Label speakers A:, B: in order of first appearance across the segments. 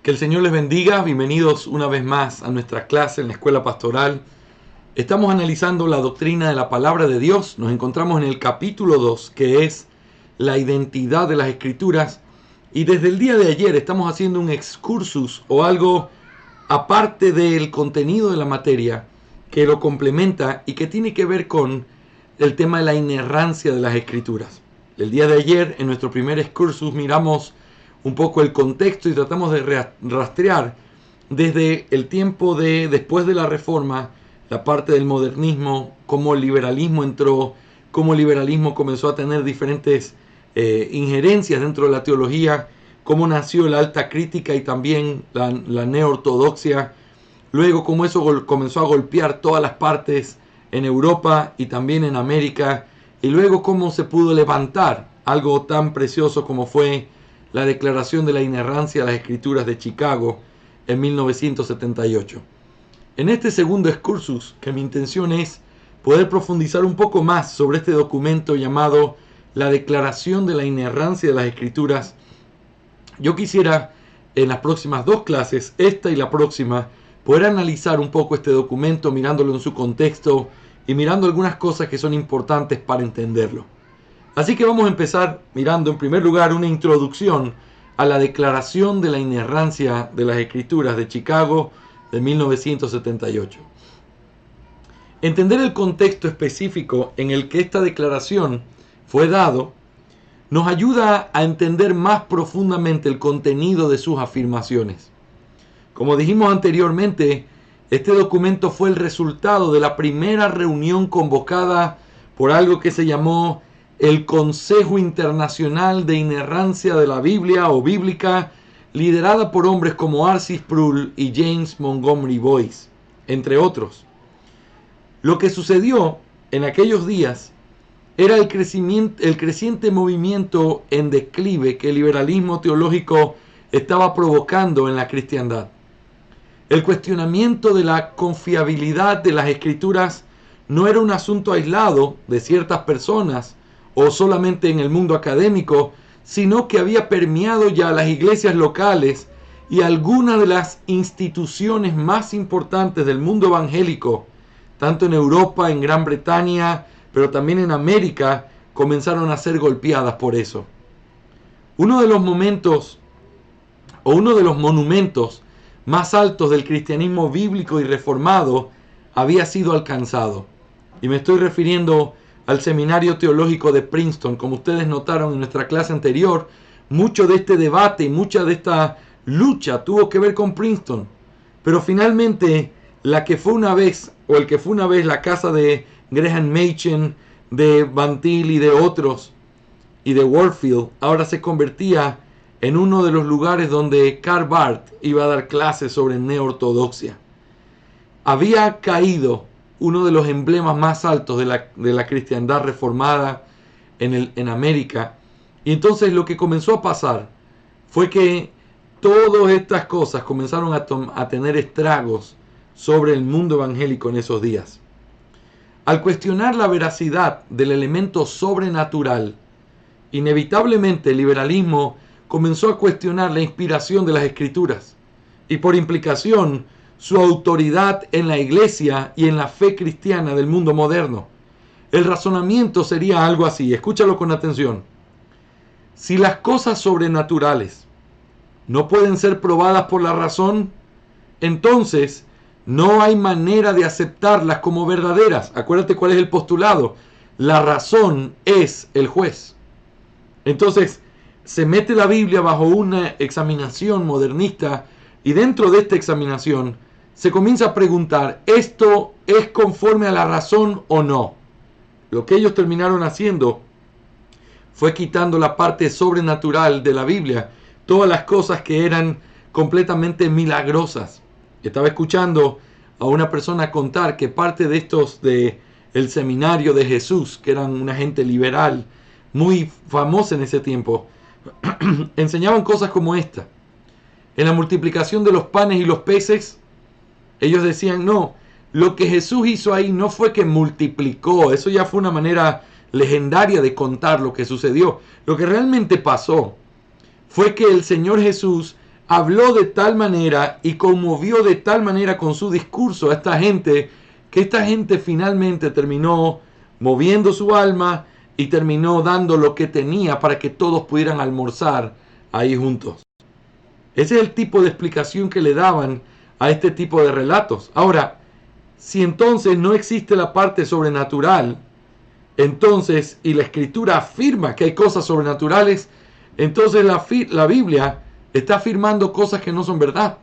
A: Que el Señor les bendiga. Bienvenidos una vez más a nuestra clase en la Escuela Pastoral. Estamos analizando la doctrina de la Palabra de Dios. Nos encontramos en el capítulo 2, que es la identidad de las Escrituras. Y desde el día de ayer estamos haciendo un excursus o algo aparte del contenido de la materia que lo complementa y que tiene que ver con el tema de la inerrancia de las Escrituras. El día de ayer, en nuestro primer excursus, miramos un poco el contexto y tratamos de rastrear desde el tiempo de después de la Reforma, la parte del modernismo, cómo el liberalismo entró, cómo el liberalismo comenzó a tener diferentes injerencias dentro de la teología, cómo nació la alta crítica y también la neortodoxia, luego cómo eso comenzó a golpear todas las partes en Europa y también en América, y luego cómo se pudo levantar algo tan precioso como fue la Declaración de la Inerrancia de las Escrituras de Chicago en 1978. En este segundo excursus, que mi intención es poder profundizar un poco más sobre este documento llamado la Declaración de la Inerrancia de las Escrituras, yo quisiera en las próximas dos clases, esta y la próxima, poder analizar un poco este documento mirándolo en su contexto y mirando algunas cosas que son importantes para entenderlo. Así que vamos a empezar mirando en primer lugar una introducción a la Declaración de la Inerrancia de las Escrituras de Chicago de 1978. Entender el contexto específico en el que esta declaración fue dado nos ayuda a entender más profundamente el contenido de sus afirmaciones. Como dijimos anteriormente, este documento fue el resultado de la primera reunión convocada por algo que se llamó el Consejo Internacional de Inerrancia de la Biblia o Bíblica, liderada por hombres como R.C. Sproul y James Montgomery Boyce, entre otros. Lo que sucedió en aquellos días era el creciente movimiento en declive que el liberalismo teológico estaba provocando en la cristiandad. El cuestionamiento de la confiabilidad de las Escrituras no era un asunto aislado de ciertas personas o solamente en el mundo académico, sino que había permeado ya las iglesias locales y algunas de las instituciones más importantes del mundo evangélico, tanto en Europa, en Gran Bretaña, pero también en América, comenzaron a ser golpeadas por eso. Uno de los monumentos más altos del cristianismo bíblico y reformado había sido alcanzado. Y me estoy refiriendo al Seminario Teológico de Princeton. Como ustedes notaron en nuestra clase anterior, mucho de este debate y mucha de esta lucha tuvo que ver con Princeton. Pero finalmente, el que fue una vez la casa de Graham Machen, de Van Til y de otros, y de Warfield, ahora se convertía en uno de los lugares donde Karl Barth iba a dar clases sobre neortodoxia. Había caído uno de los emblemas más altos de la cristiandad reformada en América. Y entonces lo que comenzó a pasar fue que todas estas cosas comenzaron a tener estragos sobre el mundo evangélico en esos días. Al cuestionar la veracidad del elemento sobrenatural, inevitablemente el liberalismo comenzó a cuestionar la inspiración de las Escrituras y por implicación su autoridad en la iglesia y en la fe cristiana del mundo moderno. El razonamiento sería algo así, escúchalo con atención. Si las cosas sobrenaturales no pueden ser probadas por la razón, entonces no hay manera de aceptarlas como verdaderas. Acuérdate cuál es el postulado. La razón es el juez. Entonces, se mete la Biblia bajo una examinación modernista y dentro de esta examinación se comienza a preguntar, ¿esto es conforme a la razón o no? Lo que ellos terminaron haciendo fue quitando la parte sobrenatural de la Biblia, todas las cosas que eran completamente milagrosas. Estaba escuchando a una persona contar que parte de estos del seminario de Jesús, que eran una gente liberal, muy famosa en ese tiempo, enseñaban cosas como esta. En la multiplicación de los panes y los peces, ellos decían, no, lo que Jesús hizo ahí no fue que multiplicó, eso ya fue una manera legendaria de contar lo que sucedió. Lo que realmente pasó fue que el Señor Jesús habló de tal manera y conmovió de tal manera con su discurso a esta gente, que esta gente finalmente terminó moviendo su alma y terminó dando lo que tenía para que todos pudieran almorzar ahí juntos. Ese es el tipo de explicación que le daban a este tipo de relatos. Ahora, si entonces no existe la parte sobrenatural, entonces, y la Escritura afirma que hay cosas sobrenaturales, entonces la Biblia está afirmando cosas que no son verdad.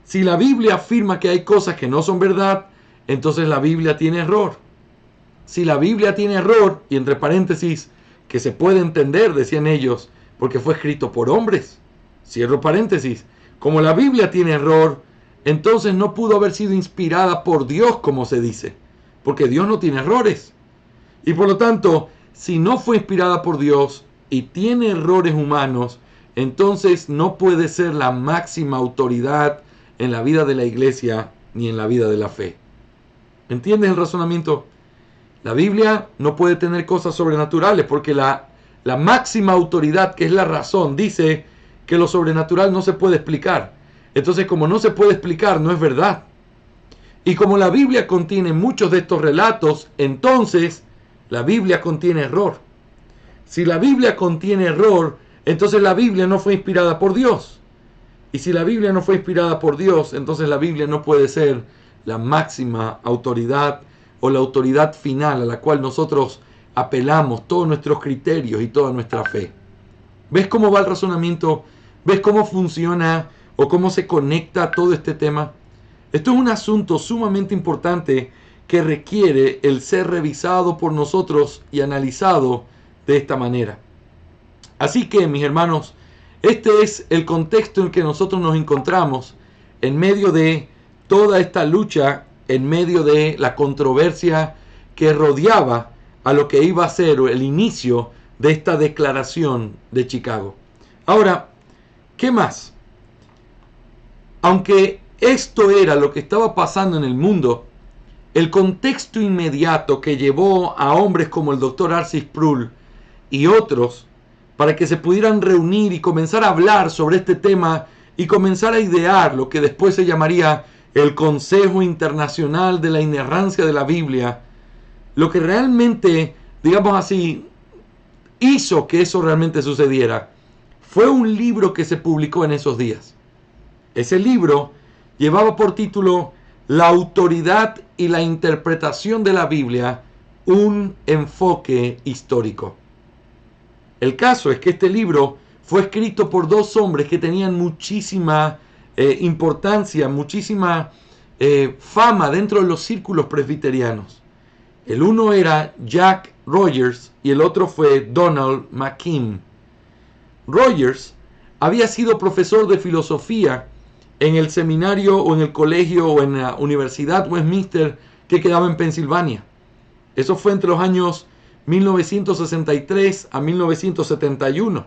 A: Si la Biblia afirma que hay cosas que no son verdad, entonces la Biblia tiene error. Si la Biblia tiene error, y entre paréntesis, que se puede entender, decían ellos, porque fue escrito por hombres, cierro paréntesis, como la Biblia tiene error, entonces no pudo haber sido inspirada por Dios, como se dice, porque Dios no tiene errores. Y por lo tanto, si no fue inspirada por Dios y tiene errores humanos, entonces no puede ser la máxima autoridad en la vida de la iglesia ni en la vida de la fe. ¿Entiendes el razonamiento? La Biblia no puede tener cosas sobrenaturales porque la máxima autoridad, que es la razón, dice que lo sobrenatural no se puede explicar. Entonces, como no se puede explicar, no es verdad. Y como la Biblia contiene muchos de estos relatos, entonces la Biblia contiene error. Si la Biblia contiene error, entonces la Biblia no fue inspirada por Dios. Y si la Biblia no fue inspirada por Dios, entonces la Biblia no puede ser la máxima autoridad o la autoridad final a la cual nosotros apelamos todos nuestros criterios y toda nuestra fe. ¿Ves cómo va el razonamiento? ¿Ves cómo funciona o cómo se conecta todo este tema? Esto es un asunto sumamente importante que requiere el ser revisado por nosotros y analizado de esta manera. Así que, mis hermanos, este es el contexto en que nosotros nos encontramos en medio de toda esta lucha, en medio de la controversia que rodeaba a lo que iba a ser el inicio de esta declaración de Chicago. Ahora, ¿qué más? Aunque esto era lo que estaba pasando en el mundo, el contexto inmediato que llevó a hombres como el Dr. R.C. Sproul y otros para que se pudieran reunir y comenzar a hablar sobre este tema y comenzar a idear lo que después se llamaría el Consejo Internacional de la Inerrancia de la Biblia, lo que realmente, digamos así, hizo que eso realmente sucediera, fue un libro que se publicó en esos días. Ese libro llevaba por título La autoridad y la interpretación de la Biblia, un enfoque histórico. El caso es que este libro fue escrito por dos hombres que tenían muchísima importancia, muchísima fama dentro de los círculos presbiterianos. El uno era Jack Rogers y el otro fue Donald McKim. Rogers había sido profesor de filosofía en el seminario o en el colegio o en la Universidad Westminster que quedaba en Pensilvania. Eso fue entre los años 1963 a 1971.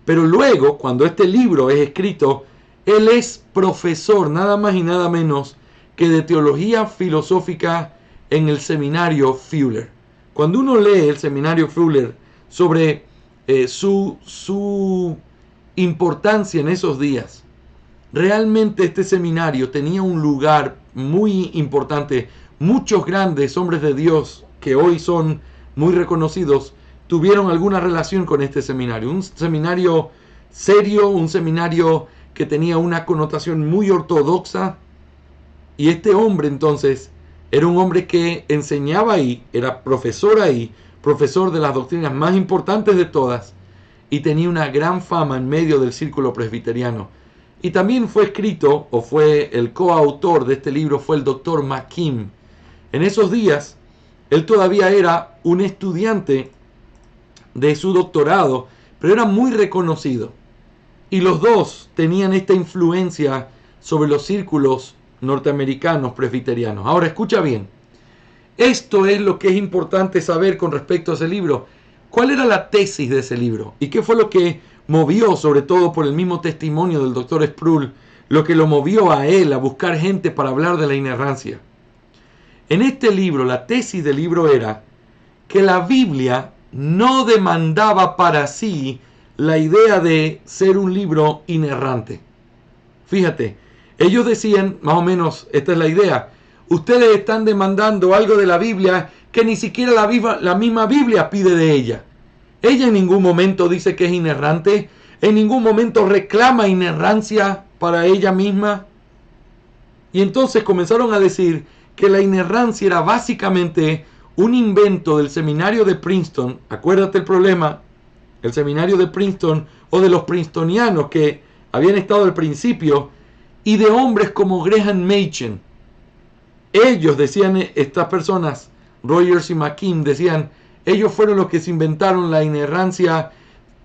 A: Pero luego, cuando este libro es escrito, él es profesor nada más y nada menos que de teología filosófica en el seminario Fuller. Cuando uno lee el seminario Fuller sobre su importancia en esos días, realmente este seminario tenía un lugar muy importante. Muchos grandes hombres de Dios que hoy son muy reconocidos tuvieron alguna relación con este seminario. Un seminario serio, un seminario que tenía una connotación muy ortodoxa. Y este hombre entonces era un hombre que enseñaba ahí, era profesor ahí, profesor de las doctrinas más importantes de todas, y tenía una gran fama en medio del círculo presbiteriano. Y también fue escrito, o fue el coautor de este libro, fue el Dr. McKim. En esos días, él todavía era un estudiante de su doctorado, pero era muy reconocido. Y los dos tenían esta influencia sobre los círculos norteamericanos presbiterianos. Ahora, escucha bien. Esto es lo que es importante saber con respecto a ese libro. ¿Cuál era la tesis de ese libro? ¿Y qué fue lo que movió, sobre todo por el mismo testimonio del Dr. Sproul, lo que lo movió a él a buscar gente para hablar de la inerrancia? En este libro, la tesis del libro era que la Biblia no demandaba para sí la idea de ser un libro inerrante. Fíjate, ellos decían, más o menos, esta es la idea, ustedes están demandando algo de la Biblia que ni siquiera la misma Biblia pide de ella. Ella en ningún momento dice que es inerrante, en ningún momento reclama inerrancia para ella misma. Y entonces comenzaron a decir que la inerrancia era básicamente un invento del seminario de Princeton. Acuérdate el problema, el seminario de Princeton o de los princetonianos que habían estado al principio, y de hombres como Graham Machen. Ellos decían, estas personas, Rogers y McKim, decían, ellos fueron los que se inventaron la inerrancia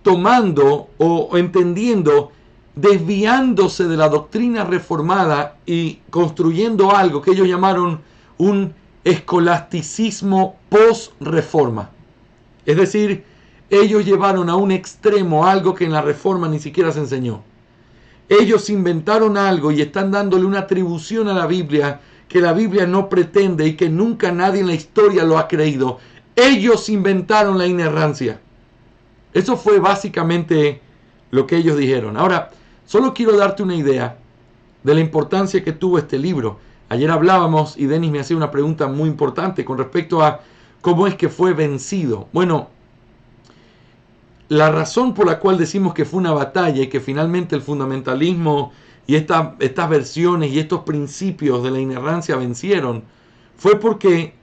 A: tomando o entendiendo, desviándose de la doctrina reformada y construyendo algo que ellos llamaron un escolasticismo post-reforma. Es decir, ellos llevaron a un extremo algo que en la reforma ni siquiera se enseñó. Ellos inventaron algo y están dándole una atribución a la Biblia que la Biblia no pretende y que nunca nadie en la historia lo ha creído. Ellos inventaron la inerrancia. Eso fue básicamente lo que ellos dijeron. Ahora, solo quiero darte una idea de la importancia que tuvo este libro. Ayer hablábamos y Denis me hacía una pregunta muy importante con respecto a cómo es que fue vencido. Bueno, la razón por la cual decimos que fue una batalla y que finalmente el fundamentalismo y estas versiones y estos principios de la inerrancia vencieron fue porque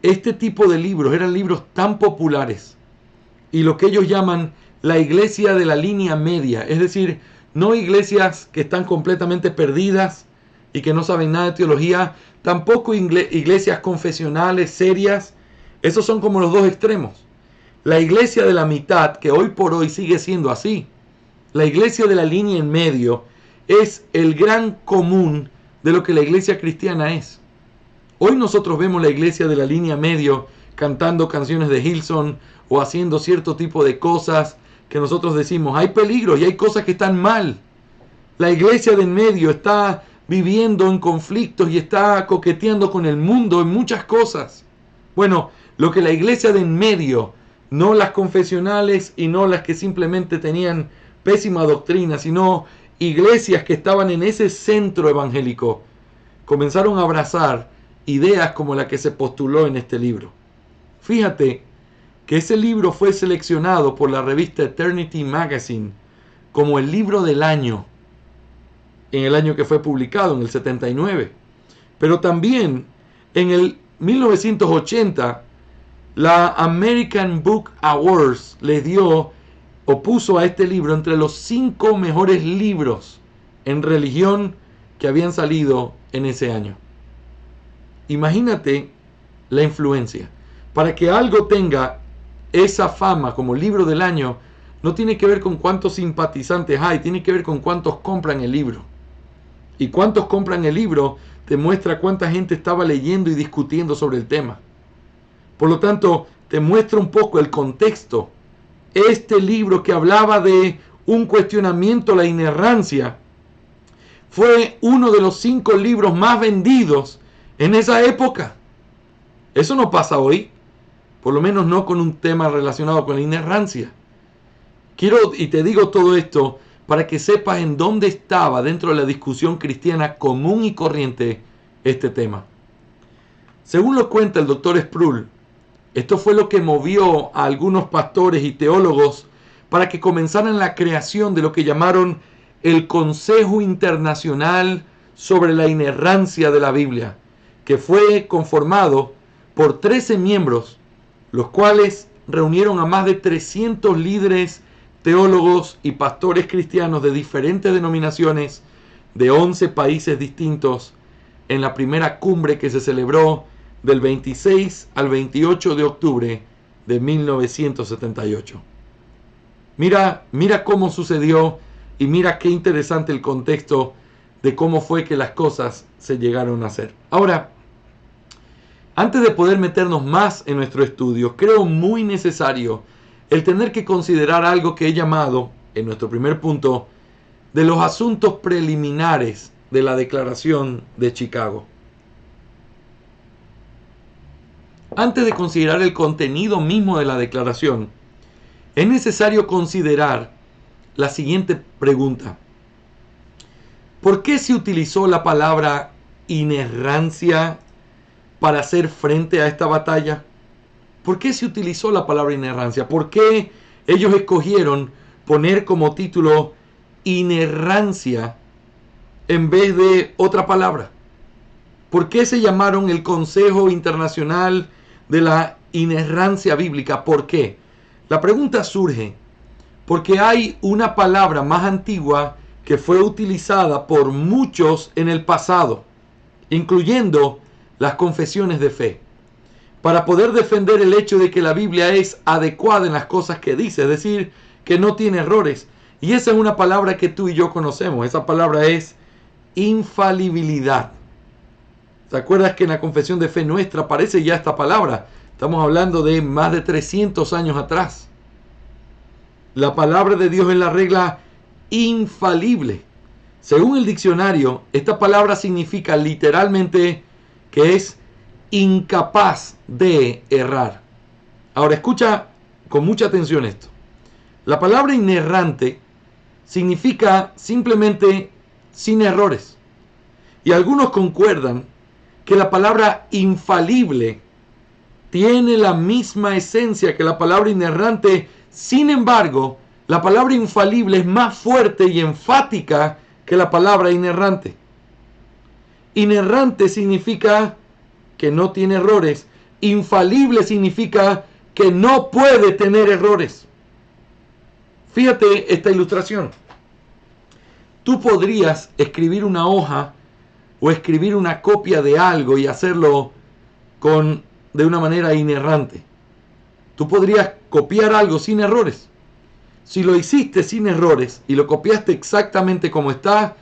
A: este tipo de libros eran libros tan populares y lo que ellos llaman la iglesia de la línea media, es decir, no iglesias que están completamente perdidas y que no saben nada de teología, tampoco iglesias confesionales serias. Esos son como los dos extremos. La iglesia de la mitad, que hoy por hoy sigue siendo así, la iglesia de la línea en medio, es el gran común de lo que la iglesia cristiana es. Hoy nosotros vemos la iglesia de la línea medio cantando canciones de Hillsong o haciendo cierto tipo de cosas que nosotros decimos, hay peligros y hay cosas que están mal. La iglesia de en medio está viviendo en conflictos y está coqueteando con el mundo en muchas cosas. Bueno, lo que la iglesia de en medio, no las confesionales y no las que simplemente tenían pésima doctrina, sino iglesias que estaban en ese centro evangélico, comenzaron a abrazar ideas como la que se postuló en este libro. Fíjate que ese libro fue seleccionado por la revista Eternity Magazine como el libro del año en el año que fue publicado, en el 79. Pero también en el 1980 la American Book Awards le dio o puso a este libro entre los 5 mejores libros en religión que habían salido en ese año. Imagínate la influencia. Para que algo tenga esa fama como libro del año, no tiene que ver con cuántos simpatizantes hay, tiene que ver con cuántos compran el libro. Y cuántos compran el libro te muestra cuánta gente estaba leyendo y discutiendo sobre el tema. Por lo tanto, te muestra un poco el contexto. Este libro que hablaba de un cuestionamiento a la inerrancia fue uno de los 5 libros más vendidos en esa época. Eso no pasa hoy, por lo menos no con un tema relacionado con la inerrancia. Quiero y te digo todo esto para que sepas en dónde estaba dentro de la discusión cristiana común y corriente este tema. Según lo cuenta el doctor Sproul, esto fue lo que movió a algunos pastores y teólogos para que comenzaran la creación de lo que llamaron el Consejo Internacional sobre la Inerrancia de la Biblia, que fue conformado por 13 miembros, los cuales reunieron a más de 300 líderes, teólogos y pastores cristianos de diferentes denominaciones de 11 países distintos en la primera cumbre que se celebró del 26 al 28 de octubre de 1978. Mira cómo sucedió y mira qué interesante el contexto de cómo fue que las cosas se llegaron a hacer. Ahora, antes de poder meternos más en nuestro estudio, creo muy necesario el tener que considerar algo que he llamado, en nuestro primer punto, de los asuntos preliminares de la Declaración de Chicago. Antes de considerar el contenido mismo de la declaración, es necesario considerar la siguiente pregunta. ¿Por qué se utilizó la palabra inerrancia para hacer frente a esta batalla? ¿Por qué se utilizó la palabra inerrancia? ¿Por qué ellos escogieron poner como título inerrancia en vez de otra palabra? ¿Por qué se llamaron el Consejo Internacional de la Inerrancia Bíblica? ¿Por qué? La pregunta surge porque hay una palabra más antigua que fue utilizada por muchos en el pasado, incluyendo las confesiones de fe, para poder defender el hecho de que la Biblia es adecuada en las cosas que dice, es decir, que no tiene errores. Y esa es una palabra que tú y yo conocemos. Esa palabra es infalibilidad. ¿Te acuerdas que en la confesión de fe nuestra aparece ya esta palabra? Estamos hablando de más de 300 años atrás. La palabra de Dios es la regla infalible. Según el diccionario, esta palabra significa literalmente que es incapaz de errar. Ahora escucha con mucha atención esto. La palabra inerrante significa simplemente sin errores. Y algunos concuerdan que la palabra infalible tiene la misma esencia que la palabra inerrante. Sin embargo, la palabra infalible es más fuerte y enfática que la palabra inerrante. Inerrante significa que no tiene errores. Infalible significa que no puede tener errores. Fíjate esta ilustración. Tú podrías escribir una hoja o escribir una copia de algo y hacerlo de una manera inerrante. Tú podrías copiar algo sin errores. Si lo hiciste sin errores y lo copiaste exactamente como está,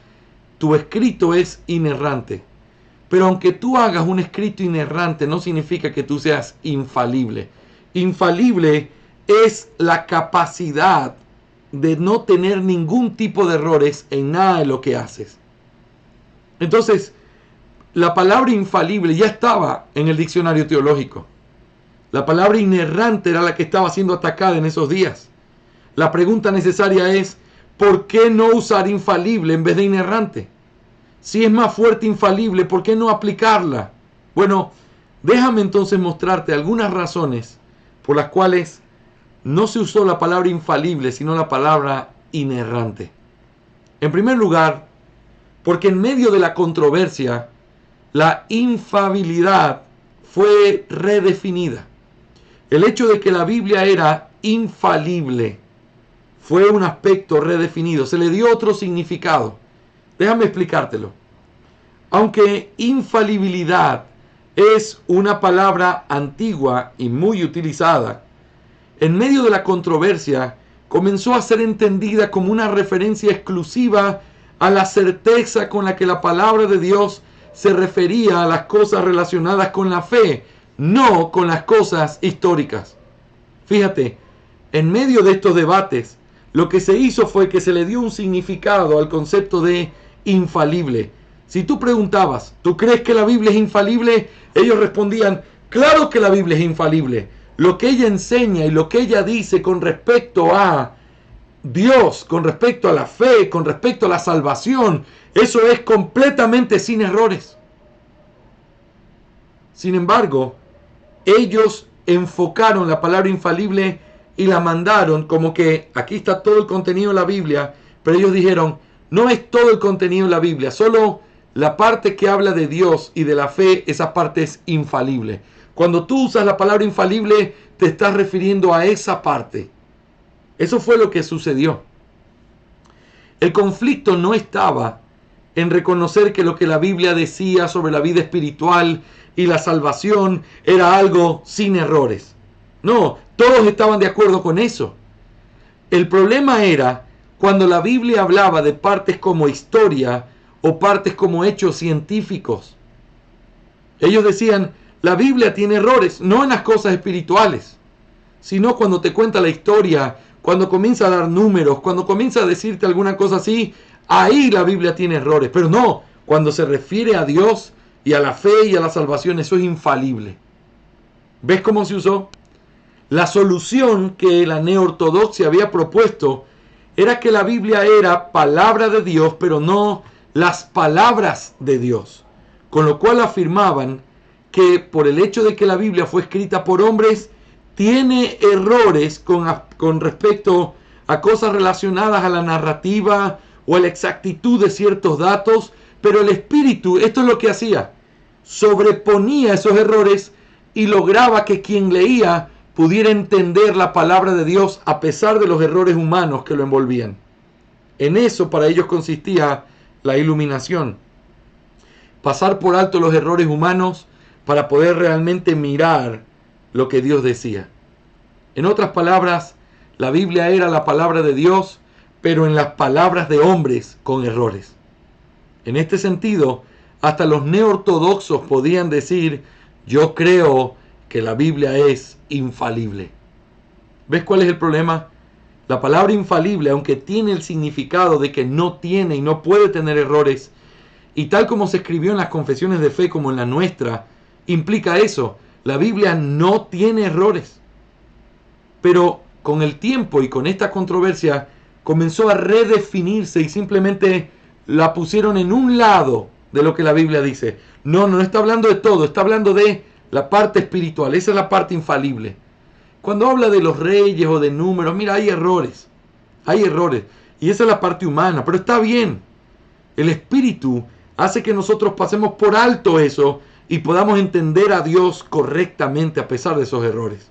A: tu escrito es inerrante. Pero aunque tú hagas un escrito inerrante, no significa que tú seas infalible. Infalible es la capacidad de no tener ningún tipo de errores en nada de lo que haces. Entonces, la palabra infalible ya estaba en el diccionario teológico. La palabra inerrante era la que estaba siendo atacada en esos días. La pregunta necesaria es, ¿por qué no usar infalible en vez de inerrante? Si es más fuerte infalible, ¿por qué no aplicarla? Bueno, déjame entonces mostrarte algunas razones por las cuales no se usó la palabra infalible, sino la palabra inerrante. En primer lugar, porque en medio de la controversia, la infalibilidad fue redefinida. El hecho de que la Biblia era infalible fue un aspecto redefinido, se le dio otro significado. Déjame explicártelo. Aunque infalibilidad es una palabra antigua y muy utilizada, en medio de la controversia comenzó a ser entendida como una referencia exclusiva a la certeza con la que la palabra de Dios se refería a las cosas relacionadas con la fe, no con las cosas históricas. Fíjate, en medio de estos debates, lo que se hizo fue que se le dio un significado al concepto de infalible. Si tú preguntabas, ¿tú crees que la Biblia es infalible? Ellos respondían, claro que la Biblia es infalible. Lo que ella enseña y lo que ella dice con respecto a Dios, con respecto a la fe, con respecto a la salvación, eso es completamente sin errores. Sin embargo, ellos enfocaron la palabra infalible y la mandaron como que aquí está todo el contenido de la Biblia, pero ellos dijeron, no es todo el contenido de la Biblia, solo la parte que habla de Dios y de la fe, esa parte es infalible. Cuando tú usas la palabra infalible, te estás refiriendo a esa parte. Eso fue lo que sucedió. El conflicto no estaba en reconocer que lo que la Biblia decía sobre la vida espiritual y la salvación era algo sin errores. No, todos estaban de acuerdo con eso. El problema era cuando la Biblia hablaba de partes como historia o partes como hechos científicos. Ellos decían, la Biblia tiene errores, no en las cosas espirituales, sino cuando te cuenta la historia, cuando comienza a dar números, cuando comienza a decirte alguna cosa así, ahí la Biblia tiene errores. Pero no, cuando se refiere a Dios y a la fe y a la salvación, eso es infalible. ¿Ves cómo se usó? La solución que la neortodoxia había propuesto era que la Biblia era palabra de Dios, pero no las palabras de Dios. Con lo cual afirmaban que por el hecho de que la Biblia fue escrita por hombres, tiene errores con respecto a cosas relacionadas a la narrativa o a la exactitud de ciertos datos, pero el Espíritu, esto es lo que hacía, sobreponía esos errores y lograba que quien leía pudiera entender la palabra de Dios a pesar de los errores humanos que lo envolvían. En eso para ellos consistía la iluminación. Pasar por alto los errores humanos para poder realmente mirar lo que Dios decía. En otras palabras, la Biblia era la palabra de Dios, pero en las palabras de hombres con errores. En este sentido, hasta los neortodoxos podían decir: yo creo que la Biblia es infalible. ¿Ves cuál es el problema? La palabra infalible, aunque tiene el significado de que no tiene y no puede tener errores, y tal como se escribió en las confesiones de fe como en la nuestra, implica eso. La Biblia no tiene errores. Pero con el tiempo y con esta controversia comenzó a redefinirse y simplemente la pusieron en un lado de lo que la Biblia dice. No está hablando de todo, está hablando de la parte espiritual. Esa es la parte infalible. Cuando habla de los reyes o de números, mira, hay errores. Y esa es la parte humana, pero está bien. El Espíritu hace que nosotros pasemos por alto eso y podamos entender a Dios correctamente a pesar de esos errores.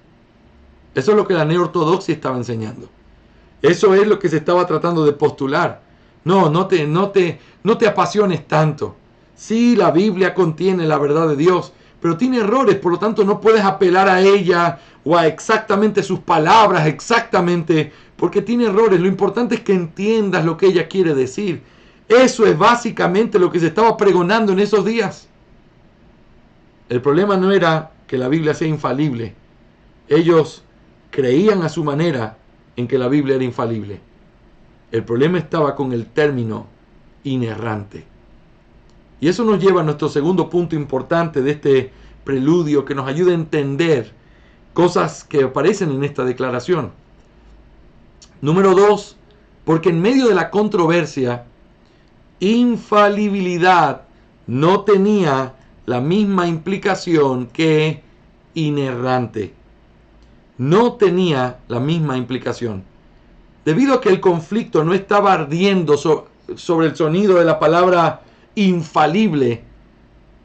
A: Eso es lo que la neortodoxia estaba enseñando. Eso es lo que se estaba tratando de postular. No te apasiones tanto. Sí, la Biblia contiene la verdad de Dios, pero tiene errores, por lo tanto no puedes apelar a ella o a exactamente sus palabras, porque tiene errores. Lo importante es que entiendas lo que ella quiere decir. Eso es básicamente lo que se estaba pregonando en esos días. El problema no era que la Biblia sea infalible. Ellos creían a su manera en que la Biblia era infalible. El problema estaba con el término inerrante. Y eso nos lleva a nuestro segundo punto importante de este preludio, que nos ayuda a entender cosas que aparecen en esta declaración. Número 2, porque en medio de la controversia, infalibilidad no tenía la misma implicación que inerrante. No tenía la misma implicación. Debido a que el conflicto no estaba ardiendo sobre el sonido de la palabra infalible,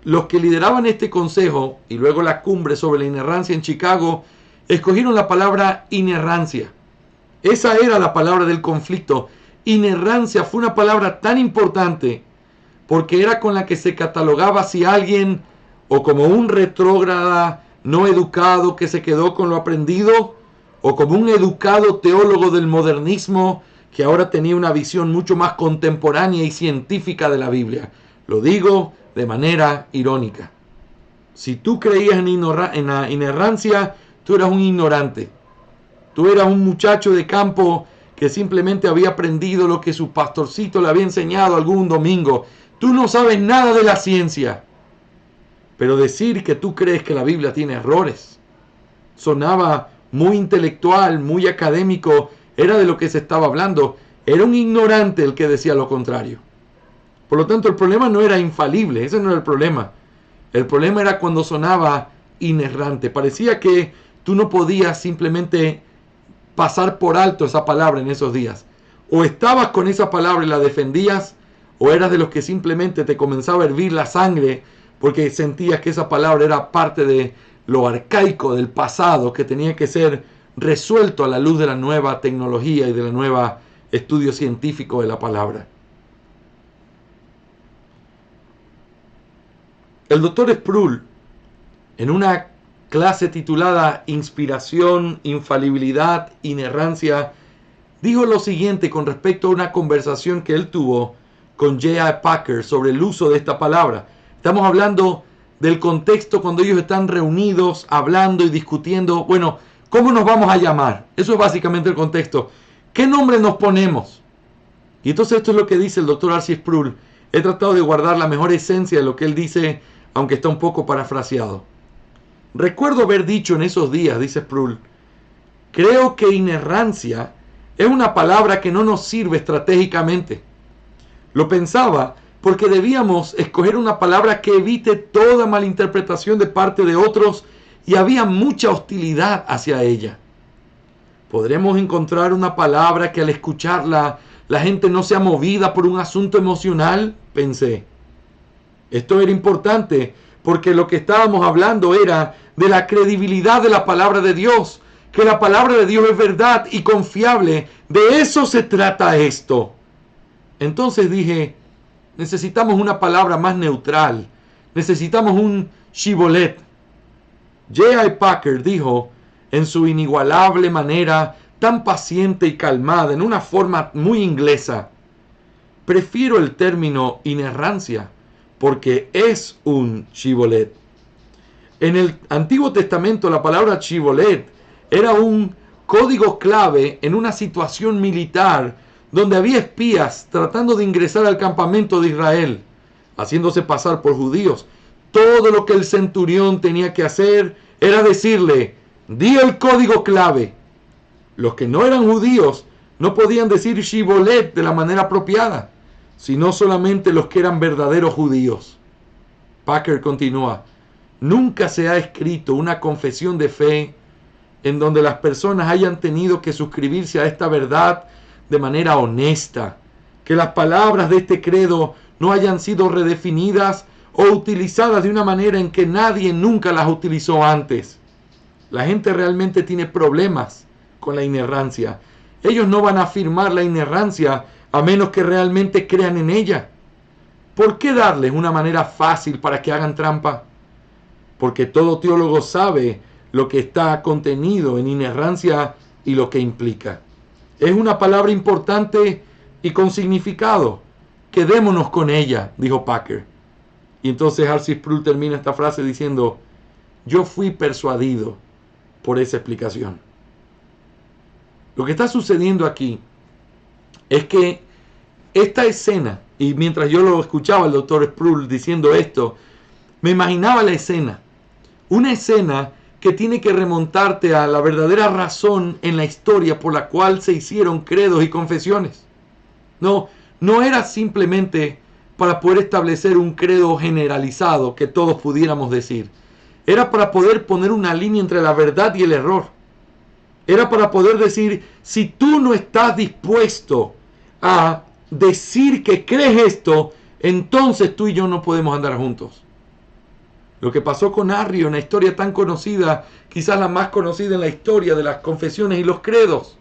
A: los que lideraban este consejo y luego la cumbre sobre la inerrancia en Chicago escogieron la palabra inerrancia. Esa era la palabra del conflicto. Inerrancia fue una palabra tan importante porque era con la que se catalogaba si alguien, o como un retrógrada no educado que se quedó con lo aprendido, o como un educado teólogo del modernismo que ahora tenía una visión mucho más contemporánea y científica de la Biblia. Lo digo de manera irónica. Si tú creías en la inerrancia, tú eras un ignorante. Tú eras un muchacho de campo que simplemente había aprendido lo que su pastorcito le había enseñado algún domingo. Tú no sabes nada de la ciencia. Pero decir que tú crees que la Biblia tiene errores sonaba muy intelectual, muy académico. Era de lo que se estaba hablando. Era un ignorante el que decía lo contrario. Por lo tanto, el problema no era infalible. Ese no era el problema. El problema era cuando sonaba inerrante. Parecía que tú no podías simplemente pasar por alto esa palabra en esos días. O estabas con esa palabra y la defendías, o eras de los que simplemente te comenzaba a hervir la sangre porque sentías que esa palabra era parte de lo arcaico del pasado que tenía que ser resuelto a la luz de la nueva tecnología y de la nueva estudio científico de la palabra. El doctor Sproul, en una clase titulada Inspiración, Infalibilidad, Inerrancia, dijo lo siguiente con respecto a una conversación que él tuvo con J.I. Packer sobre el uso de esta palabra. Estamos hablando del contexto cuando ellos están reunidos, hablando y discutiendo. Bueno, ¿cómo nos vamos a llamar? Eso es básicamente el contexto. ¿Qué nombre nos ponemos? Y entonces esto es lo que dice el doctor R.C. Sproul. He tratado de guardar la mejor esencia de lo que él dice, aunque está un poco parafraseado. Recuerdo haber dicho en esos días, dice Sproul, Creo que inerrancia es una palabra que no nos sirve estratégicamente. Lo pensaba porque debíamos escoger una palabra que evite toda malinterpretación de parte de otros y había mucha hostilidad hacia ella. ¿Podremos encontrar una palabra que al escucharla la gente no sea movida por un asunto emocional? Pensé. Esto era importante porque lo que estábamos hablando era de la credibilidad de la palabra de Dios, que la palabra de Dios es verdad y confiable. De eso se trata esto. Entonces dije, necesitamos una palabra más neutral. Necesitamos un shibboleth. J.I. Packer dijo, en su inigualable manera, tan paciente y calmada, en una forma muy inglesa, prefiero el término inerrancia, porque es un shibboleth. En el Antiguo Testamento la palabra shibboleth era un código clave en una situación militar donde había espías tratando de ingresar al campamento de Israel, haciéndose pasar por judíos. Todo lo que el centurión tenía que hacer era decirle, di el código clave. Los que no eran judíos no podían decir shibboleth de la manera apropiada, sino solamente los que eran verdaderos judíos. Packer continúa, nunca se ha escrito una confesión de fe en donde las personas hayan tenido que suscribirse a esta verdad de manera honesta, que las palabras de este credo no hayan sido redefinidas o utilizadas de una manera en que nadie nunca las utilizó antes. La gente realmente tiene problemas con la inerrancia. Ellos no van a afirmar la inerrancia a menos que realmente crean en ella. ¿Por qué darles una manera fácil para que hagan trampa? Porque todo teólogo sabe lo que está contenido en inerrancia y lo que implica. Es una palabra importante y con significado. Quedémonos con ella, dijo Packer. Y entonces R.C. Sproul termina esta frase diciendo, yo fui persuadido por esa explicación. Lo que está sucediendo aquí es que esta escena, y mientras yo lo escuchaba el doctor Sproul diciendo esto, me imaginaba la escena. Una escena que tiene que remontarte a la verdadera razón en la historia por la cual se hicieron credos y confesiones. No era simplemente para poder establecer un credo generalizado que todos pudiéramos decir. Era para poder poner una línea entre la verdad y el error. Era para poder decir, si tú no estás dispuesto a decir que crees esto, entonces tú y yo no podemos andar juntos. Lo que pasó con Arrio, una historia tan conocida, quizás la más conocida en la historia de las confesiones y los credos.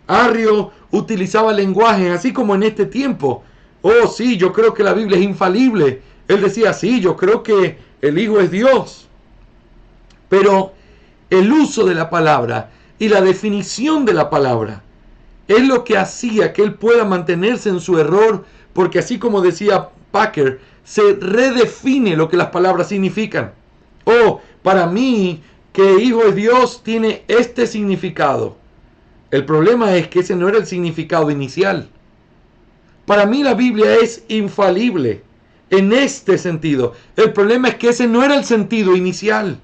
A: Arrio utilizaba lenguajes así como en este tiempo. Oh, sí, yo creo que la Biblia es infalible. Él decía, sí, yo creo que el Hijo es Dios. Pero el uso de la palabra y la definición de la palabra es lo que hacía que él pueda mantenerse en su error, porque así como decía Packer, se redefine lo que las palabras significan. Oh, para mí, que Hijo es Dios tiene este significado. El problema es que ese no era el significado inicial. Para mí la Biblia es infalible en este sentido. El problema es que ese no era el sentido inicial.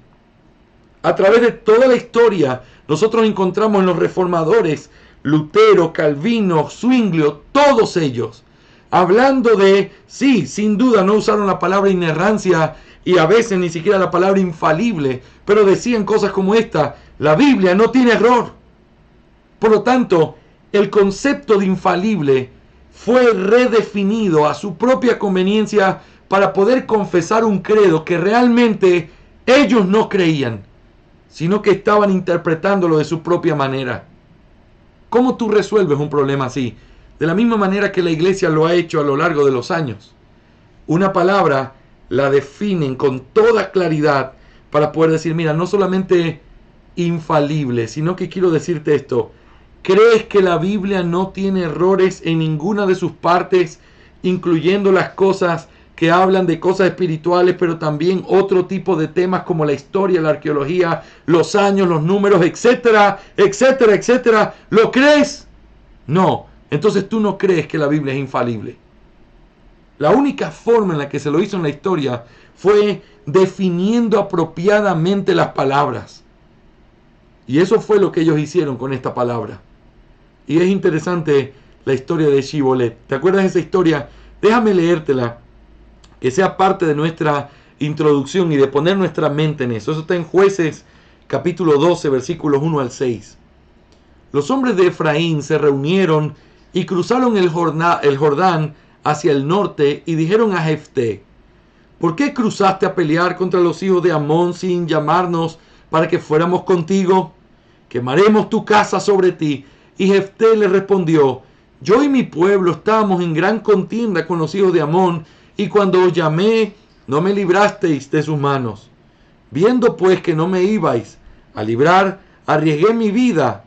A: A través de toda la historia, nosotros encontramos en los reformadores, Lutero, Calvino, Zwinglio, todos ellos, hablando de, sí, sin duda no usaron la palabra inerrancia y a veces ni siquiera la palabra infalible, pero decían cosas como esta, la Biblia no tiene error. Por lo tanto, el concepto de infalible fue redefinido a su propia conveniencia para poder confesar un credo que realmente ellos no creían, sino que estaban interpretándolo de su propia manera. ¿Cómo tú resuelves un problema así? De la misma manera que la iglesia lo ha hecho a lo largo de los años. Una palabra la definen con toda claridad para poder decir, mira, no solamente infalible, sino que quiero decirte esto. ¿Crees que la Biblia no tiene errores en ninguna de sus partes, incluyendo las cosas que hablan de cosas espirituales, pero también otro tipo de temas como la historia, la arqueología, los años, los números, etcétera, etcétera, etcétera? ¿Lo crees? No. Entonces tú no crees que la Biblia es infalible. La única forma en la que se lo hizo en la historia fue definiendo apropiadamente las palabras. Y eso fue lo que ellos hicieron con esta palabra. Y es interesante la historia de Shibolet. ¿Te acuerdas de esa historia? Déjame leértela, que sea parte de nuestra introducción y de poner nuestra mente en eso. Eso está en Jueces capítulo 12, versículos 1 al 6. Los hombres de Efraín se reunieron y cruzaron el Jordán hacia el norte y dijeron a Jefté: ¿por qué cruzaste a pelear contra los hijos de Amón sin llamarnos para que fuéramos contigo? Quemaremos tu casa sobre ti. Y Jefté le respondió: yo y mi pueblo estábamos en gran contienda con los hijos de Amón, y cuando os llamé, no me librasteis de sus manos. Viendo pues que no me ibais a librar, arriesgué mi vida.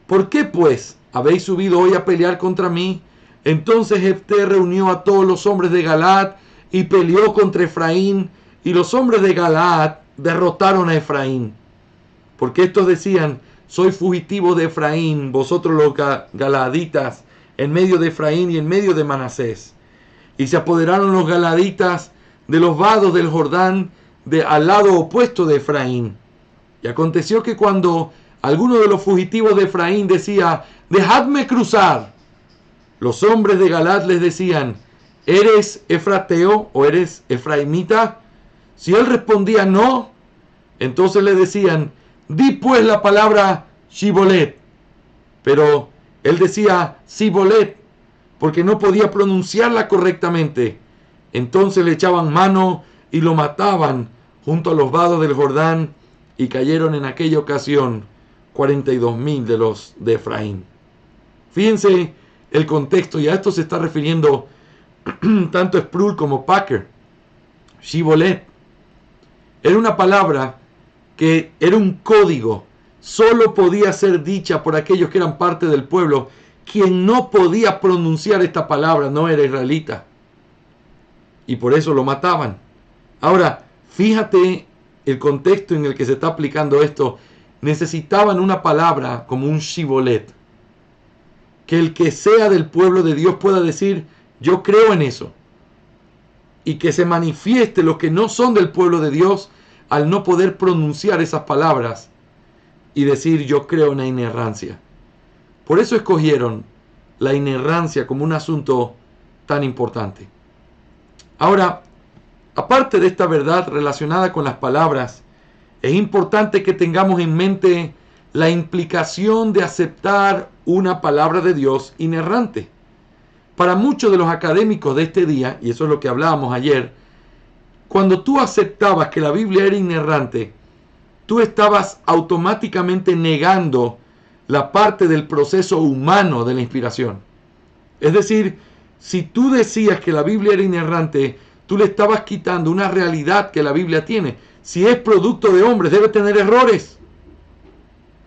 A: ¿Por qué pues habéis subido hoy a pelear contra mí? Entonces Jefté reunió a todos los hombres de Galaad y peleó contra Efraín, y los hombres de Galaad derrotaron a Efraín. Porque estos decían: soy fugitivo de Efraín, vosotros los galaaditas, en medio de Efraín y en medio de Manasés. Y se apoderaron los galaaditas de los vados del Jordán, al lado opuesto de Efraín. Y aconteció que cuando alguno de los fugitivos de Efraín decía: dejadme cruzar, los hombres de Galaad les decían: ¿eres efrateo o eres efraimita? Si él respondía no, entonces le decían: di pues la palabra Shibolet. Pero él decía Sibolet, porque no podía pronunciarla correctamente. Entonces le echaban mano y lo mataban junto a los vados del Jordán, y cayeron en aquella ocasión 42,000 de los de Efraín. Fíjense el contexto, y a esto se está refiriendo tanto Sproul como Packer. Shibolet era una palabra que era un código, solo podía ser dicha por aquellos que eran parte del pueblo. Quien no podía pronunciar esta palabra no era israelita, y por eso lo mataban. Ahora, fíjate el contexto en el que se está aplicando esto. Necesitaban una palabra como un Shibolet, que el que sea del pueblo de Dios pueda decir: yo creo en eso, y que se manifieste los que no son del pueblo de Dios al no poder pronunciar esas palabras y decir: yo creo en la inerrancia. Por eso escogieron la inerrancia como un asunto tan importante. Ahora, aparte de esta verdad relacionada con las palabras, es importante que tengamos en mente la implicación de aceptar una palabra de Dios inerrante. Para muchos de los académicos de este día, y eso es lo que hablábamos ayer, cuando tú aceptabas que la Biblia era inerrante, tú estabas automáticamente negando la parte del proceso humano de la inspiración. Es decir, si tú decías que la Biblia era inerrante, tú le estabas quitando una realidad que la Biblia tiene. Si es producto de hombres, debe tener errores.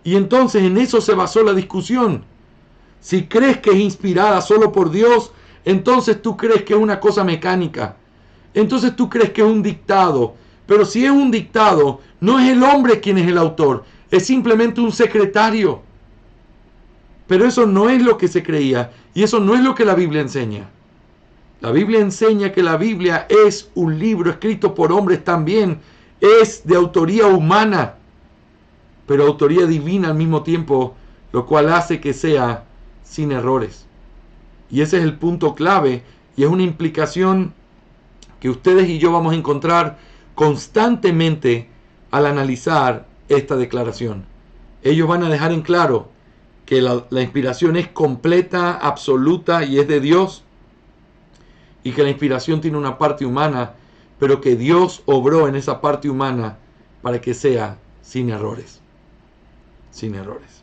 A: Y entonces en eso se basó la discusión. Si crees que es inspirada solo por Dios, entonces tú crees que es una cosa mecánica. Entonces tú crees que es un dictado. Pero si es un dictado, no es el hombre quien es el autor, es simplemente un secretario. Pero eso no es lo que se creía, y eso no es lo que la Biblia enseña. La Biblia enseña que la Biblia es un libro escrito por hombres también, es de autoría humana, pero autoría divina al mismo tiempo, lo cual hace que sea sin errores. Y ese es el punto clave, y es una implicación que ustedes y yo vamos a encontrar constantemente al analizar esta declaración. Ellos van a dejar en claro que la inspiración es completa, absoluta y es de Dios, y que la inspiración tiene una parte humana, pero que Dios obró en esa parte humana para que sea sin errores. Sin errores.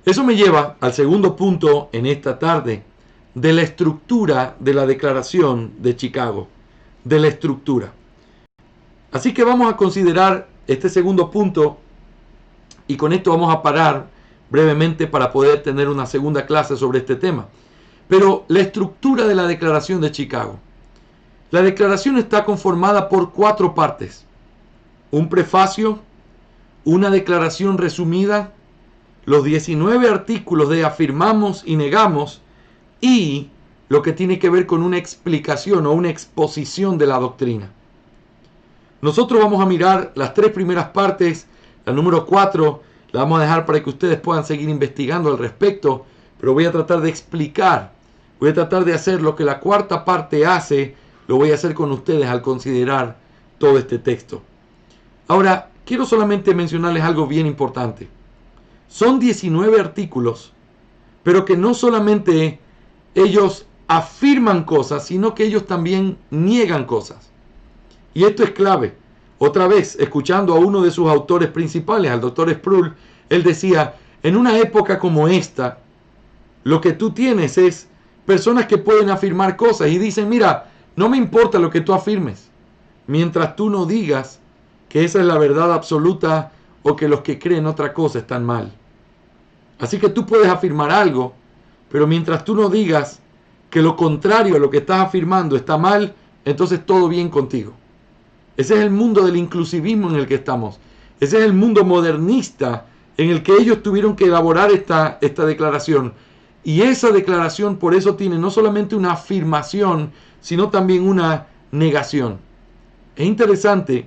A: Eso me lleva al segundo punto en esta tarde, de la estructura de la declaración de Chicago. De la estructura. Así que vamos a considerar este segundo punto, y con esto vamos a parar brevemente para poder tener una segunda clase sobre este tema. Pero la estructura de la declaración de Chicago. La declaración está conformada por 4 partes. Un prefacio, una declaración resumida, los 19 artículos de afirmamos y negamos, y lo que tiene que ver con una explicación o una exposición de la doctrina. Nosotros vamos a mirar las 3 primeras partes, la número 4, La vamos a dejar para que ustedes puedan seguir investigando al respecto, pero voy a tratar de explicar, voy a tratar de hacer lo que la cuarta parte hace, lo voy a hacer con ustedes al considerar todo este texto. Ahora, quiero solamente mencionarles algo bien importante. Son 19 artículos, pero que no solamente ellos afirman cosas, sino que ellos también niegan cosas. Y esto es clave. Otra vez, escuchando a uno de sus autores principales, al doctor Sproul, él decía, en una época como esta, lo que tú tienes es personas que pueden afirmar cosas y dicen, mira, no me importa lo que tú afirmes, mientras tú no digas que esa es la verdad absoluta o que los que creen otra cosa están mal. Así que tú puedes afirmar algo, pero mientras tú no digas que lo contrario a lo que estás afirmando está mal, entonces todo bien contigo. Ese es el mundo del inclusivismo en el que estamos. Ese es el mundo modernista en el que ellos tuvieron que elaborar esta declaración. Y esa declaración por eso tiene no solamente una afirmación, sino también una negación. Es interesante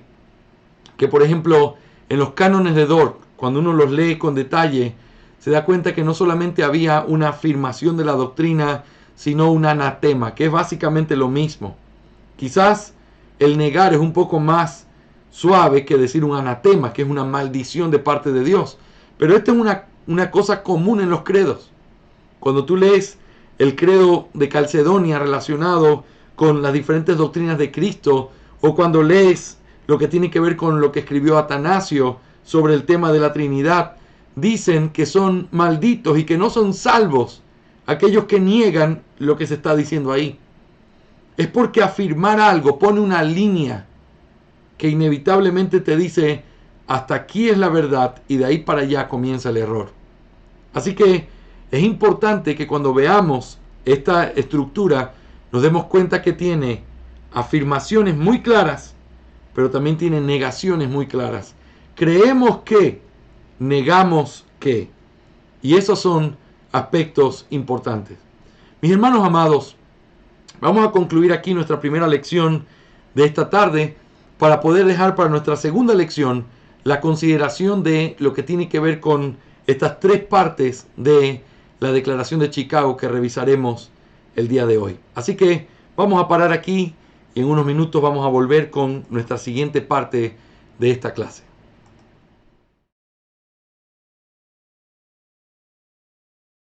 A: que, por ejemplo, en los cánones de Dort, cuando uno los lee con detalle, se da cuenta que no solamente había una afirmación de la doctrina, sino un anatema, que es básicamente lo mismo. Quizás el negar es un poco más suave que decir un anatema, que es una maldición de parte de Dios. Pero esto es una cosa común en los credos. Cuando tú lees el credo de Calcedonia relacionado con las diferentes doctrinas de Cristo, o cuando lees lo que tiene que ver con lo que escribió Atanasio sobre el tema de la Trinidad, dicen que son malditos y que no son salvos aquellos que niegan lo que se está diciendo ahí. Es porque afirmar algo pone una línea que inevitablemente te dice hasta aquí es la verdad y de ahí para allá comienza el error. Así que es importante que cuando veamos esta estructura nos demos cuenta que tiene afirmaciones muy claras, pero también tiene negaciones muy claras. Creemos que, negamos que. Y esos son aspectos importantes. Mis hermanos amados, vamos a concluir aquí nuestra primera lección de esta tarde para poder dejar para nuestra segunda lección la consideración de lo que tiene que ver con estas tres partes de la Declaración de Chicago que revisaremos el día de hoy. Así que vamos a parar aquí y en unos minutos vamos a volver con nuestra siguiente parte de esta clase.